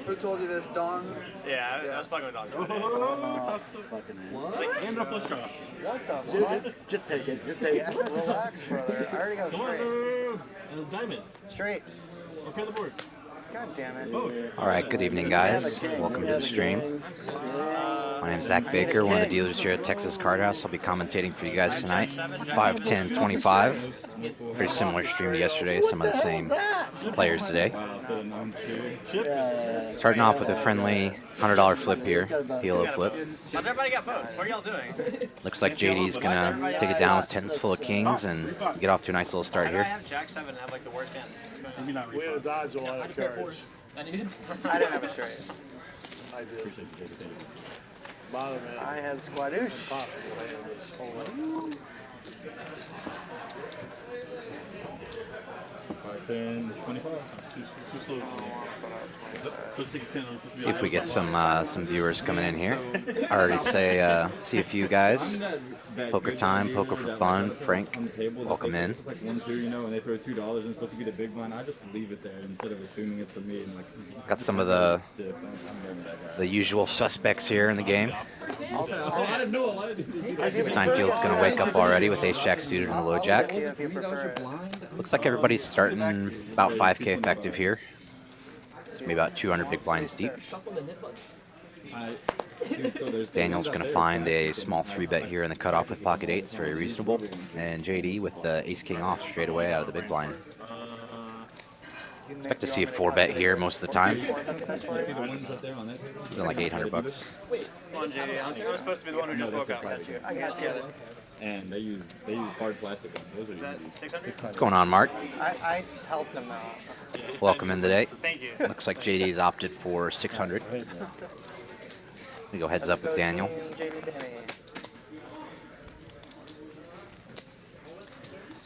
Who told you this, Don? Yeah, I was fucking with Don. Fucking Like, and a flush draw. What the fuck? Just take it. Just take it. Relax, brother. I already go straight. Diamond. Straight. Okay, the board. God damn it. All right, good evening, guys. Welcome to the stream. My name's Zach Baker, one of the dealers here at Texas Card House. I'll be commentating for you guys tonight. 5-10-25. Pretty similar stream to yesterday. Some of the same players today. Starting off with a friendly $100 flip here, PLO flip. How's everybody got votes? What are y'all doing? Looks like JD's gonna take it down with tens full of kings and get off to a nice little start here. I have Jack 7 and have like the worst hand. We had to dodge a lot of cards. I didn't have a straight. I did. Bottom end. I had Squadoosh. Top of the hand was holding. 5-10-25. Too slow. See if we get some viewers coming in here. I already see a few guys. Poker time, poker for fun. Frank, welcome in. It's like 1-2, you know, and they throw $2 and it's supposed to be the big blind. I just leave it there instead of assuming it's for me. And like, got some of the usual suspects here in the game. I didn't know. Seinfeld's going to wake up already with ace jack suited and a low jack. If you prefer it. Looks like everybody's starting about 5K effective here. It's maybe about 200 big blinds deep. Daniel's going to find a small 3-bet here in the cutoff with pocket eights, very reasonable. And JD with the ace-king off straight away out of the big blind. Expect to see a 4-bet here most of the time. Something like 800 bucks. Come on, JD. I'm supposed to be the one who just woke up. I got you. And they use hard plastic ones. Those Is are that 600? What's going on, Mark? I helped him out. Welcome in today. Thank you. Looks like JD's opted for 600. We go heads up with Daniel.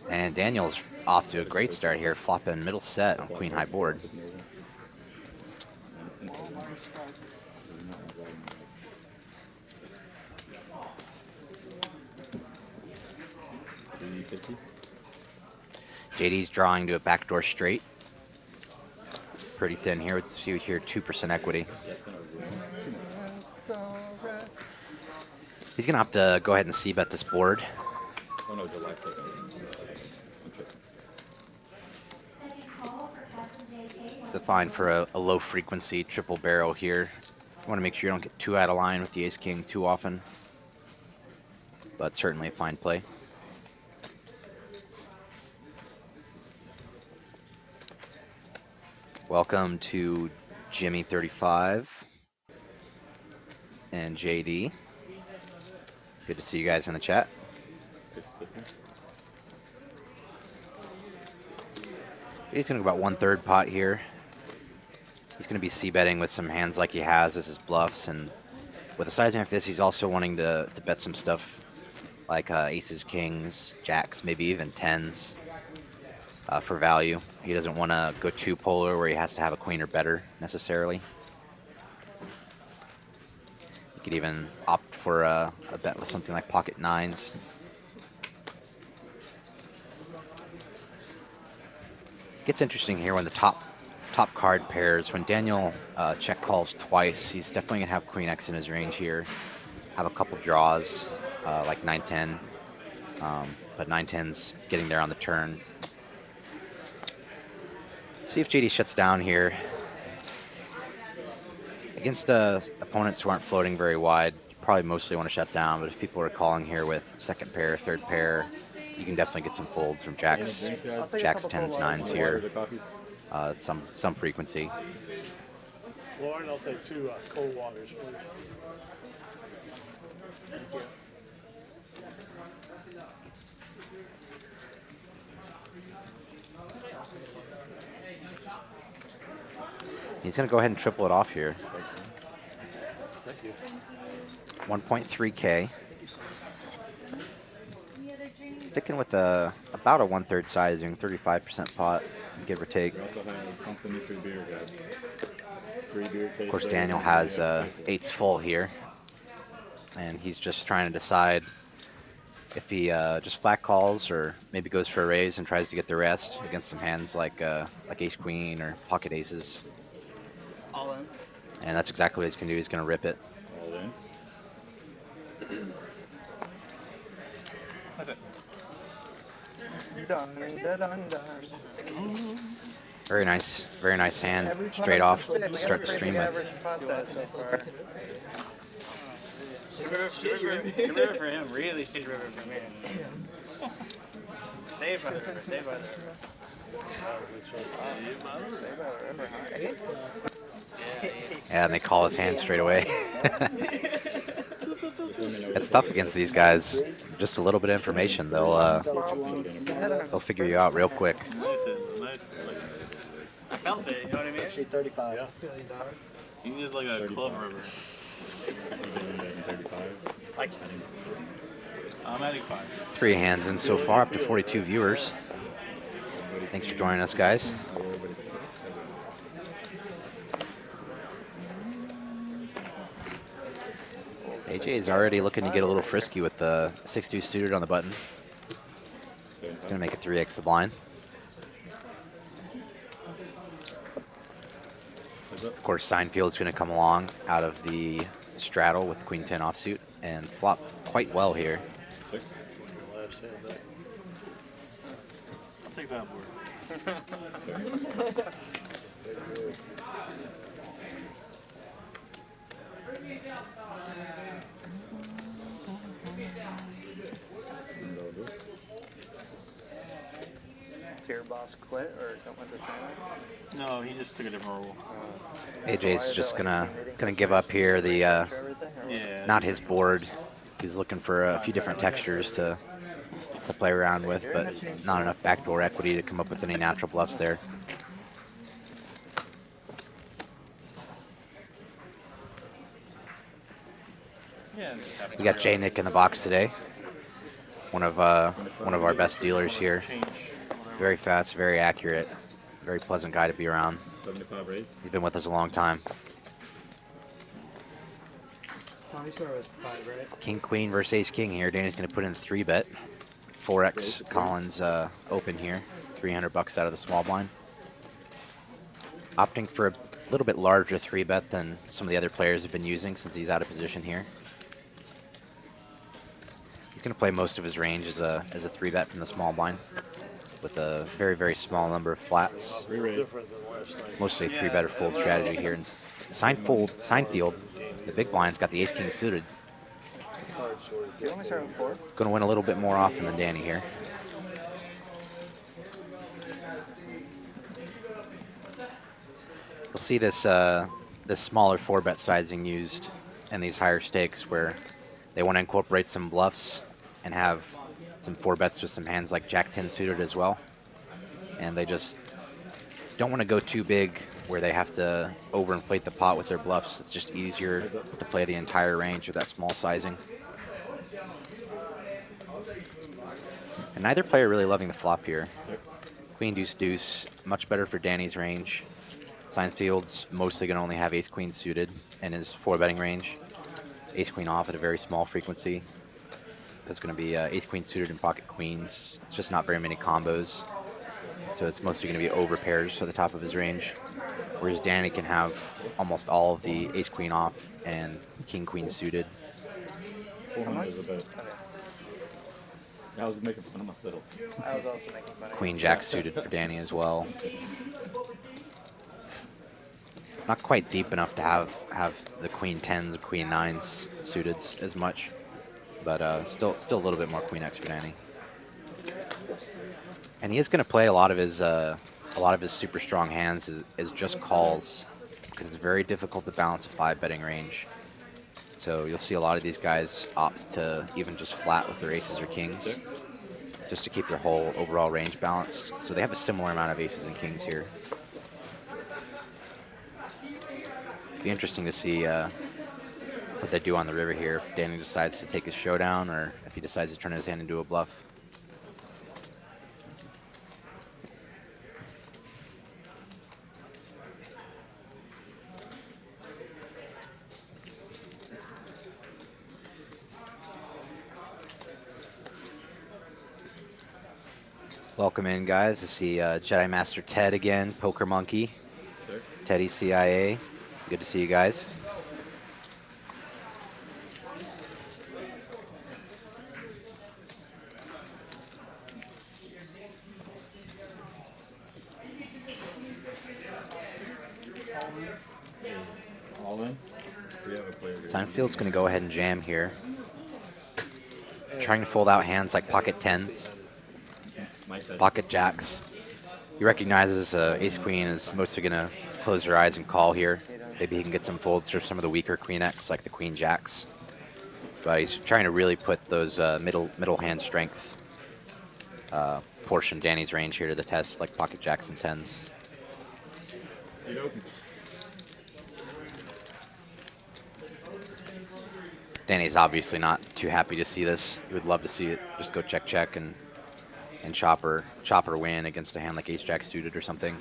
And Daniel's off to a great start here, flopping middle set on queen high board. JD's drawing to a backdoor straight. It's pretty thin here. Let's see here, 2% equity. He's gonna have to go ahead and c-bet this board. Oh no, July 2nd. It's a fine for a low frequency triple barrel here. You want to make sure you don't get too out of line with the ace king too often, but certainly a fine play. Welcome to Jimmy35 and JD. Good to see you guys in the chat. He's going to go about 1/3 pot here. He's going to be c-betting with some hands like he has as his bluffs, and with a sizing like this, he's also wanting to bet some stuff like aces, kings, jacks, maybe even tens for value. He doesn't want to go too polar where he has to have a queen or better necessarily. You could even opt for a bet with something like pocket nines. Gets interesting here when the top card pairs. When Daniel check calls twice, he's definitely gonna have queen X in his range here. Have a couple draws like 9-10, but 9-10's getting there on the turn. See if JD shuts down here. Against opponents who aren't floating very wide, you probably mostly want to shut down, but if people are calling here with second pair, third pair, you can definitely get some folds from jacks, 10s, 9s here. Some frequency. Lauren, I'll take 2 cold waters, please. Thank you. He's going to go ahead and triple it off here. Thank you. 1.3K. Sticking with about a 1/3 sizing, 35% pot, give or take. We also have complimentary beer, guys. Free beer. Of course, Daniel has eights full here, and he's just trying to decide if he just flat calls or maybe goes for a raise and tries to get the rest against some hands like ace queen or pocket aces. All in. And that's exactly what he's going to do. He's going to rip it. All in. That's it. Dun, dun, dun, dun. Very nice hand. Straight off, start the stream with. Average pot size so far. Good river for him. Really shitty river for me. Saved by the river. Saved by the river. Yeah, and they call his hand straight away. It's tough against these guys. Just a little bit of information, they'll figure you out real quick. Nice. I felt it. You know what I mean? Actually, 35. You need like a club river. 35. Like, I'm adding 5. 3 hands in so far, up to 42 viewers. Thanks for joining us, guys. AJ is already looking to get a little frisky with the 6-2 suited on the button. He's going to make it 3x the blind. Of course, Seinfeld's going to come along out of the straddle with Queen 10 offsuit and flop quite well here. I'll take that board. Is your boss quit or don't want to train? No, he just took a different rule. AJ's just gonna give up here. The Yeah. not his board. He's looking for a few different textures to play around with, but not enough backdoor equity to come up with any natural bluffs there. Yeah. Just have We got J Nick in the box today. One of our best dealers here. change. Very fast, very accurate, very pleasant guy to be around. 75 raise. He's been with us a long time. You start with 5, right? King Queen versus Ace King here. Danny's gonna put in 3-bet. 4x Collins open here. 300 bucks out of the small blind. Opting for a little bit larger 3-bet than some of the other players have been using since he's out of position here. He's gonna play most of his range as a 3-bet from the small blind with a very, very small number of flats. It's mostly a 3-bet or fold strategy here. And Seinfeld, the big blind's got the Ace King suited. You only start with 4? Going to win a little bit more often than Danny here. You'll see this this smaller 4-bet sizing used in these higher stakes where they want to incorporate some bluffs and have some 4-bets with some hands like Jack 10 suited as well. And they just don't want to go too big where they have to overinflate the pot with their bluffs. It's just easier to play the entire range with that small sizing. And neither player really loving the flop here. Queen deuce deuce, much better for Danny's range. Seinfeld's mostly going to only have ace queen suited in his 4-betting range. Ace queen off at a very small frequency. It's going to be ace queen suited and pocket queens. It's just not very many combos. So it's mostly going to be over pairs for the top of his range. Whereas Danny can have almost all of the ace queen off and king queen suited. 400 is a bet. I was making fun of myself. I was also making fun of Queen jack suited for Danny as well. Not quite deep enough to have the queen 10s, queen 9s suited as much, but still a little bit more queen x for Danny. And he is going to play a lot of his super strong hands as just calls because it's very difficult to balance a 5-betting range. So you'll see a lot of these guys opt to even just flat with their aces or kings just to keep their whole overall range balanced. So they have a similar amount of aces and kings here. Be interesting to see what they do on the river here if Danny decides to take his showdown or if he decides to turn his hand into a bluff. Welcome in, guys. I see Jedi Master Ted again, Poker Monkey, Sure. Teddy CIA. We Good to see you guys. Is all in? We have a player. Seinfeld's going to go ahead and jam here. Trying to fold out hands like pocket tens, pocket jacks. He recognizes ace queen is mostly going to close their eyes and call here. Maybe he can get some folds for some of the weaker queen X like the queen jacks. But he's trying to really put those middle hand strength portion of Danny's range here to the test, like pocket jacks and tens. Danny's obviously not too happy to see this. He would love to see it just go check and chopper win against a hand like ace jack suited or something.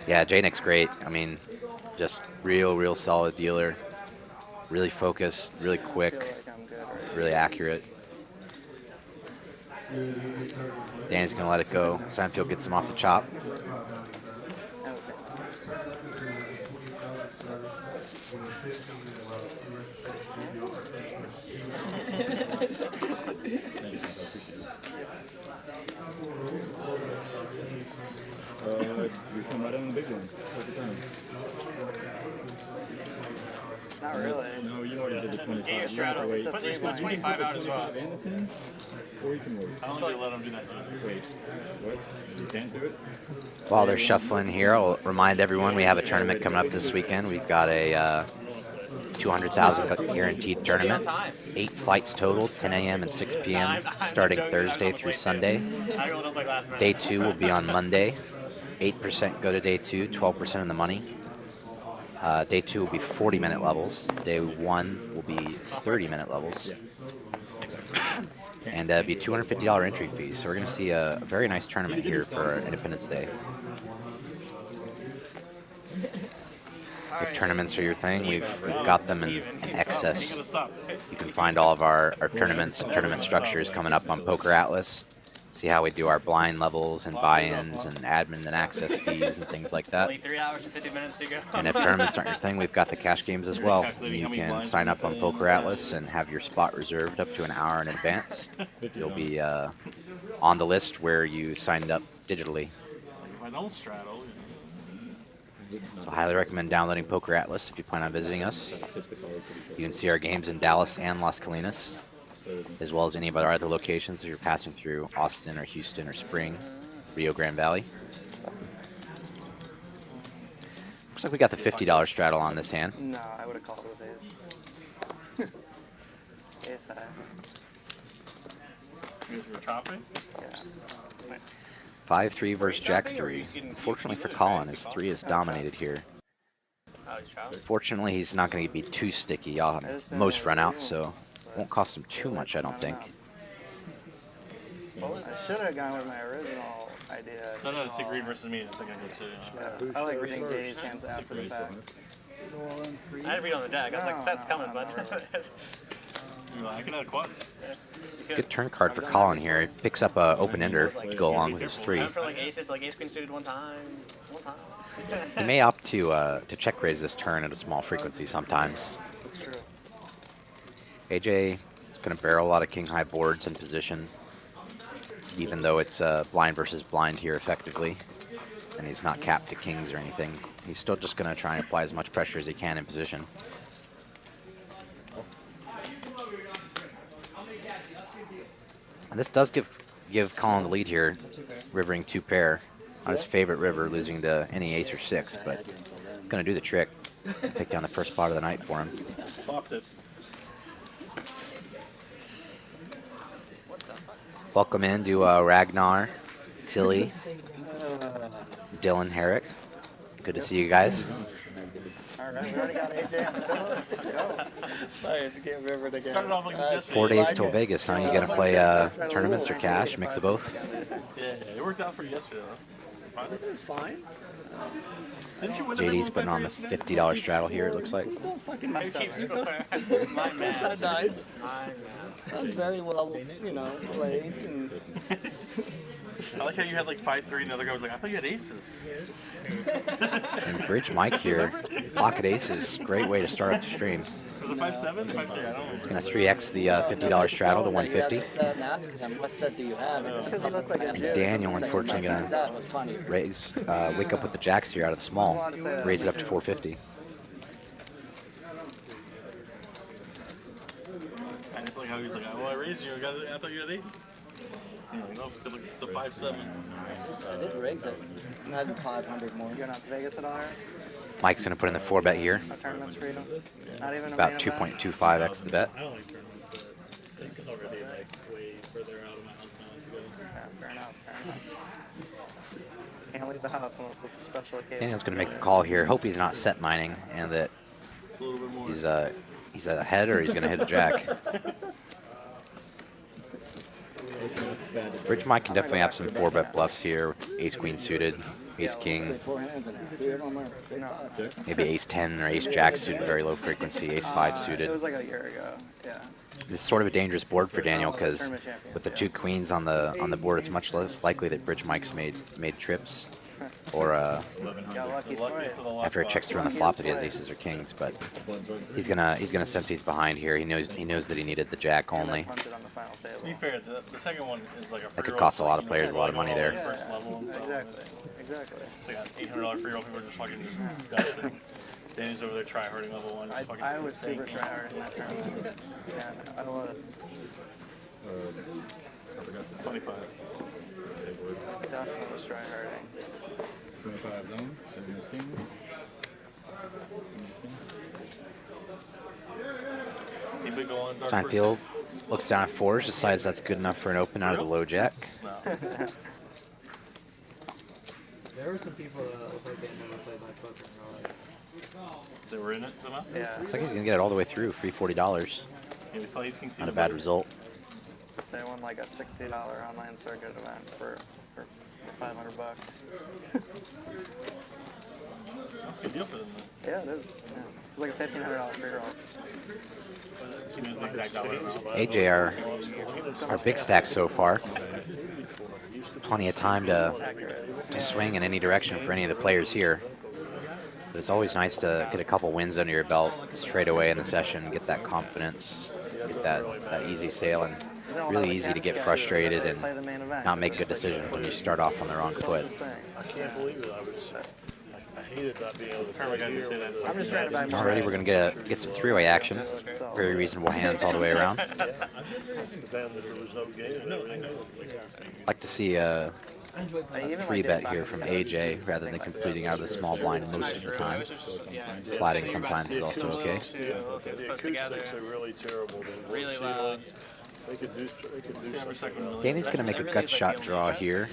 Yeah, J-Nick's great. I mean, just real solid dealer. Really focused, really quick, really accurate. Danny's gonna let it go. Seinfeld gets him off the chop. We come right on the big one. Take your time. Not really. No, you already did the 25. Yeah, You have to wait. Put the 25 out as well. And the 10? Or you can wait. I don't think you let him do that. Wait. What? You can't do it? While they're shuffling here, I'll remind everyone we have a tournament coming up this weekend. We've got a 200,000 guaranteed tournament. 8 flights total, 10 a.m. and 6 p.m. starting Thursday through Sunday. Day 2 will be on Monday. 8% go to day 2, 12% of the money. Day 2 will be 40-minute levels. Day 1 will be 30-minute levels. And it'll be $250 entry fee. So we're going to see a very nice tournament here for Independence Day. If tournaments are your thing, we've got them in excess. You can find all of our tournaments and tournament structures coming up on Poker Atlas. See how we do our blind levels and buy-ins and admin and access fees and things like that. Only 3 hours and 50 minutes to go. And if tournaments aren't your thing, we've got the cash games as well. You can sign up on Poker Atlas and have your spot reserved up to an hour in advance. You'll be on the list where you signed up digitally. I don't straddle. So I highly recommend downloading Poker Atlas if you plan on visiting us. You can see our games in Dallas and Las Colinas, as well as any of our other locations if you're passing through Austin or Houston or Spring, Rio Grande Valley. Looks like we got the $50 straddle on this hand. No, I would have called with ace. Ace high. You guys were chopping? Yeah. 5-3 versus Jack 3. Unfortunately for Colin, his 3 is dominated here. Fortunately, he's not going to be too sticky on most runouts, so won't cost him too much, I don't think. I should have gone with my original idea. No, it's a green versus me. It's like I did too. Yeah, I like reading Jay's hands after the fact. I had to read on the deck. I was like, set's coming, bud. I can add a quad. Good turn card for Colin here. He picks up a open-ender to go along with his 3. I went for like aces, like ace queen suited one time. He may opt to check raise this turn at a small frequency sometimes. That's true. AJ is going to barrel a lot of king-high boards in position, even though it's blind versus blind here effectively, and he's not capped to kings or anything. He's still just going to try and apply as much pressure as he can in position. And this does give Colin the lead here, rivering 2 pair on his favorite river, losing to any ace or 6, but it's going to do the trick. Take down the first spot of the night for him. Popped it. Welcome in to Ragnar, Tilly, Dylan Herrick. Good to see you guys. Alright, we already got AJ on the bill. Go. Sorry, I can't remember it again. Started off like this yesterday. 4 days till Vegas, huh? You gonna play tournaments or cash, mix of both? Yeah, it worked out for you yesterday, though. It was fine. Didn't you win JD's putting on the $50 straddle here, it looks like. Don't fucking Who mess up. keeps score? My man. That's not nice. My man. That was very well, played. And I like how you had like 5-3 and the other guy was like, I thought you had aces. And Bridge Mike here. Pocket aces. Great way to start off the stream. Was it 5-7? 5-3? I don't know. It's going to 3x the $50 straddle to 150. Asking him, what set do you have? Because he looked like a Jew. Daniel, unfortunately, going to That was funny. wake up with the jacks here out of the small. Raise it up to 450. I just like how he's like, well, I raised you. I thought you had aces. You know, the 5-7. I did raise it. I had 500 more. You're going out to Vegas at all? Mike's going to put in the 4-bet here. No tournaments for you? Not even a About main event? 2.25x the bet. I don't like tournaments, but it's already like way further out of my house now to go. Yeah, fair enough, fair enough. Can't leave the house unless it's a special occasion. Daniel's going to make the call here. Hope he's not set mining and that A little bit more. he's ahead or he's going to hit a jack. Bridge Mike can definitely have some 4-bet bluffs here. Ace Queen suited, Ace King, Four hands in there. Big pot. maybe Ace 10 or Ace Jack suited, very low frequency, Ace 5 It suited. was like a year ago, yeah. This is sort of a dangerous board for Daniel because with the 2 queens on the board, it's much less likely that Bridge Mike's made trips, or Got lucky twice. after it checks through on the flop that he has aces or kings. But he's gonna sense he's behind here. He knows that he needed the jack only. Punted on the final table. To be fair, the second one is like a free That could roll, cost a lot of you players a lot of money there. First level and stuff. Exactly, exactly. It's like an $800 free roll. People are just fucking just dusting. Danny's over there try harding level 1. Just fucking I was super taking. try hard in that tournament. Yeah, I was. 25. Definitely was try harding. 25 zone. 7 is king. Keep it going. Dark Seinfeld looks down at 4s, decides that's good enough for an open out of the low jack. No. There were some people that looked like they never played my poker in real life. They were in it somehow? Yeah, Looks like he's gonna get it all the way through, free $40. Yeah, we saw Ace King Not a bad result. they won like a $60 online circuit event for 500 bucks. That's a good deal for them. Yeah, it is. Yeah. It was like a $1,500 free roll. Give me the exact dollar amount. AJ, our big stack so far. Plenty of time to swing in any direction for any of the players here. But it's always nice to get a couple wins under your belt straight away in the session, get that confidence, get that easy sail, and really easy to get frustrated and not make good decisions when you start off on the wrong foot. I can't believe it. I hated not being able to play here. I'm just trying to buy more. Already we're gonna get some 3-way action. Very reasonable hands all the way around. The band that there was no game. Like to see a I even like 3-bet did here from AJ rather than completing out of the small blind most of the time. Flatting sometimes is also okay. The acoustics are really terrible. Really loud. They could do something. Danny's gonna make a gut shot draw here.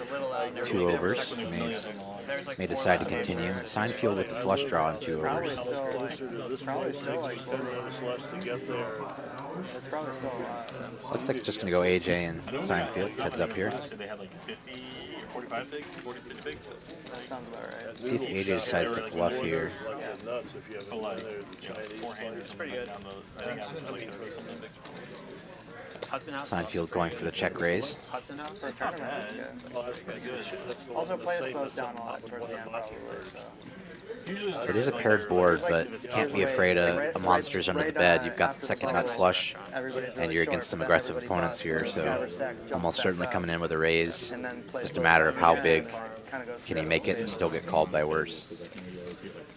2 overs. May decide to continue. Seinfeld with the flush draw on 2 overs. Probably still like 10 runs less to get there. it's probably still a lot. Looks like it's just gonna go AJ and Seinfeld. Heads up here. They had like 50 or 45 bigs, 40, 50 bigs. That sounds about right. See if AJ decides to bluff here. Like they're nuts if you haven't But like, been there. The Chinese four-handers, players. pretty good. Down the, I think I'm like 30 something bigs. Hudson House. Seinfeld going for the check raise. Hudson House. For a tournament, it's good. Oh, that's pretty good. Also, play slows down a lot towards the end, probably. So. Usually It is a paired board, but you can't be afraid of monsters under the bed. You've got the second nut flush, and you're against some aggressive opponents here, so almost certainly coming in with a raise. And then play Just a slow matter of down how again, big kinda goes can he slow. make it and still get called by worse.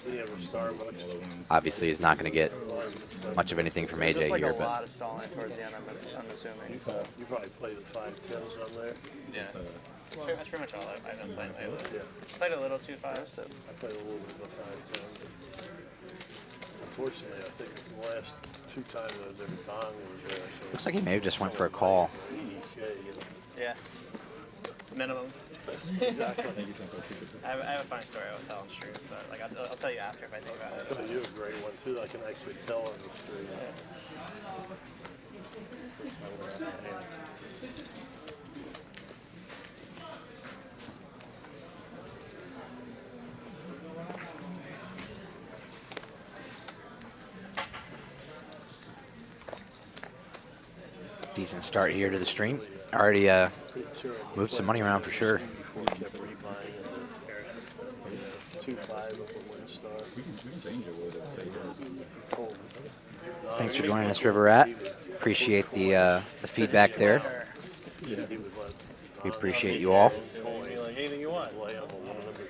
We have a Starbucks. Obviously, he's not going to get much of anything from There's AJ just like here, a but lot of stalling towards the end, I'm assuming. So. You probably play the 5-10s on there. Yeah. That's pretty much all I've been playing lately. Played a little 2-5. I played a little bit of the 5-10. Unfortunately, I think the last 2 times I was there, Dong was there. So looks like he may have just went for a call. Yeah. Minimum. Thank you so much. I have a funny story I will tell on stream, but like I'll tell you after if I think about it. You have a great one too. I can actually tell on the street. Decent start here to the stream. Already moved some money around for sure. Kept rebuying and then 2.5 of a 1-star. We can change it with it. Say yours. Thanks for joining us, River Rat. Appreciate the feedback there. He was like, We appreciate you all. Like anything you want. well, I have a 1 number 10.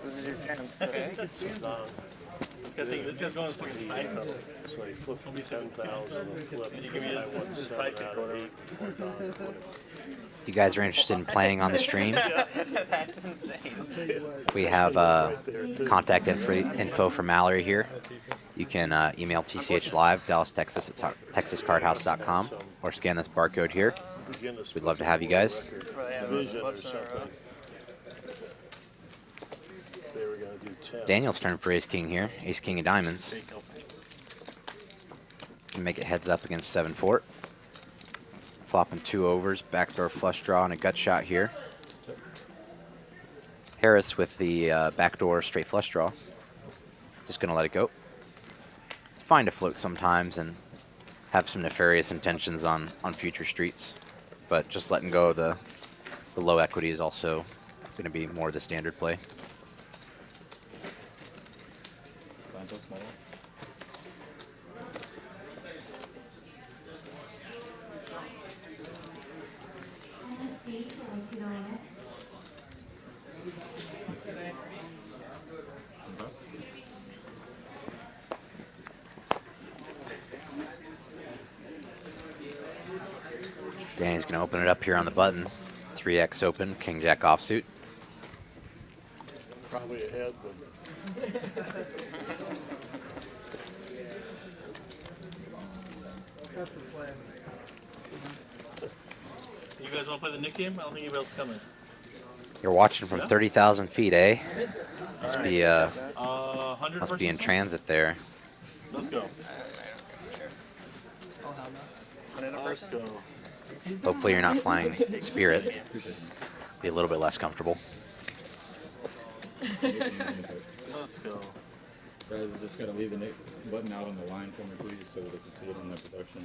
This is your chance today. This guy's going to fucking side though. So he flipped 10,000 and flipped. You give me I this won 7 sidekick out or of whatever. 8. If you guys are interested in playing on the stream, That's insane. we have contact info for Mallory here. You can email TCH Live, Dallas, Texas at texascardhouse.com, or scan this barcode here. We'd love to have you guys. Where they have those flips in a row. They were going to do 10. Daniel's turn for Ace King here. Ace King of Diamonds. Can make it heads up against 7-4. Flopping 2 overs, backdoor flush draw, and a gut shot here. Harris with the backdoor straight flush draw. Just gonna let it go. It's fine to float sometimes and have some nefarious intentions on future streets, but just letting go of the low equity is also gonna be more the standard play. Santos small. Danny's gonna open it up here on the button. 3x open, king jack offsuit. Probably ahead, but That's the plan. You guys want to play the Nick game? I don't think anybody else is coming. You're watching from 30,000 feet, eh? Must be 100 must be in versus- transit there. Let's go. I don't care. Oh, hell no. Let's go. Hopefully you're not flying Spirit. Be a little bit less comfortable. Let's go. Guys, just gotta leave the button out on the line for me, please, so they can see it on the production.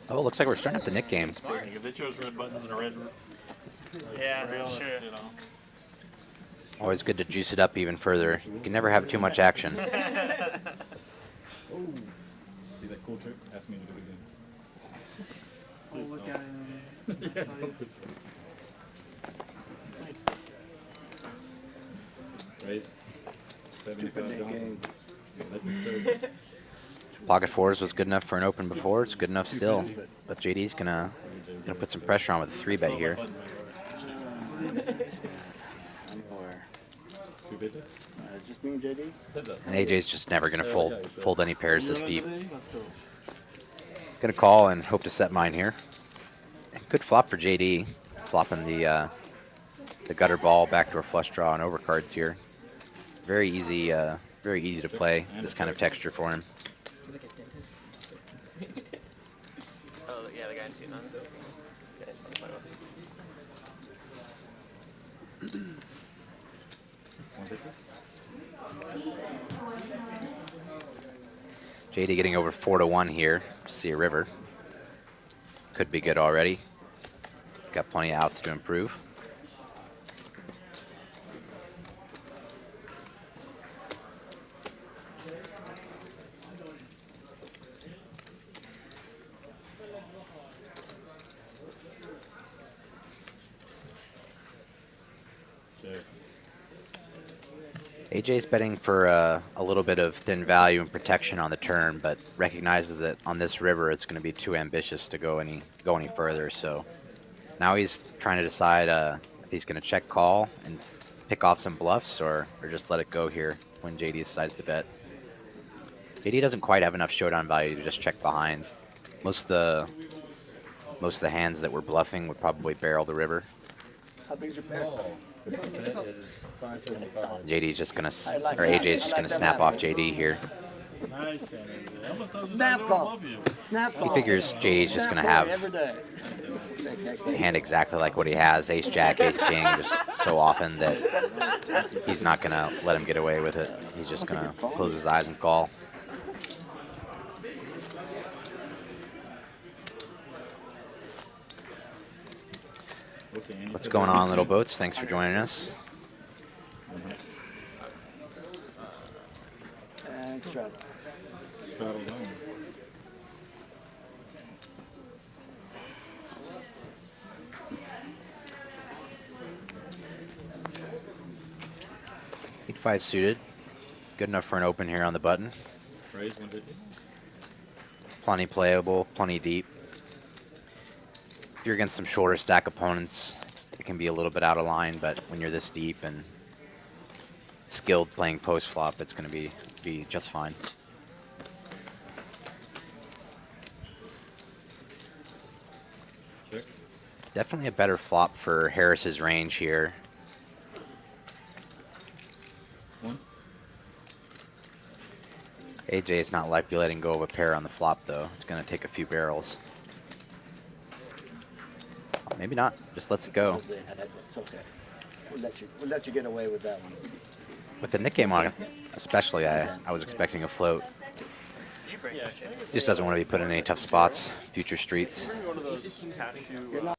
Oh, looks like we're starting up the Nick game. Like, if they chose red buttons and a red, Yeah, rail, sure. you know. Always good to juice it up even further. You can never have too much action. See that cool trick? Ask me to do it again. Oh, look at it. Right? Stupid 75 Nick down. game. Let the third. Pocket fours was good enough for an open before. It's good enough still. But JD's gonna put some pressure on with a 3-bet here. I'm aware. 250? Just me and JD? And AJ's just never gonna fold any pairs this deep. Let's go. Gonna call and hope to set mine here. Good flop for JD. Flopping the gutter ball, backdoor flush draw, and overcards here. Very easy to play. This kind of texture for him. Oh, yeah, the guy in suit on. Yeah, he's fun to play with. 150? JD getting over 4-1 here. See a river. Could be good already. Got plenty of outs to improve. AJ's betting for a little bit of thin value and protection on the turn, but recognizes that on this river it's going to be too ambitious to go any further. So now he's trying to decide if he's going to check call and pick off some bluffs or just let it go here when JD decides to bet. JD doesn't quite have enough showdown value to just check behind. Most of the hands that we're bluffing would probably barrel the river. How big's your pair? The bet is 575. JD's just gonna, or AJ's just gonna snap off JD here. Nice, man. I almost thought Snap I call. love you. Snap He call. figures JD's just Snap gonna call have every day. a hand exactly like what he has, ace jack, ace king, just so often that he's not gonna let him get away with it. He's just gonna close his eyes and call. Okay, and you What's said going that on, you little can- boats? Thanks for joining us. And straddle. Straddle zone. Eight five suited. Good enough for an open here on the button. Raise 150. Plenty playable, plenty deep. If you're against some shorter stack opponents, it can be a little bit out of line, but when you're this deep and skilled playing post flop, it's going to be just fine. Check. Definitely a better flop for Harris's range here. 1. AJ is not likely letting go of a pair on the flop, though. It's going to take a few barrels. Maybe not. Just lets it go. It's okay. We'll let you get away with that one. With the Nick game on it, especially, I was expecting a float. Did you break that shit? Just doesn't want to be put in any tough spots, future streets. One of those tattoo.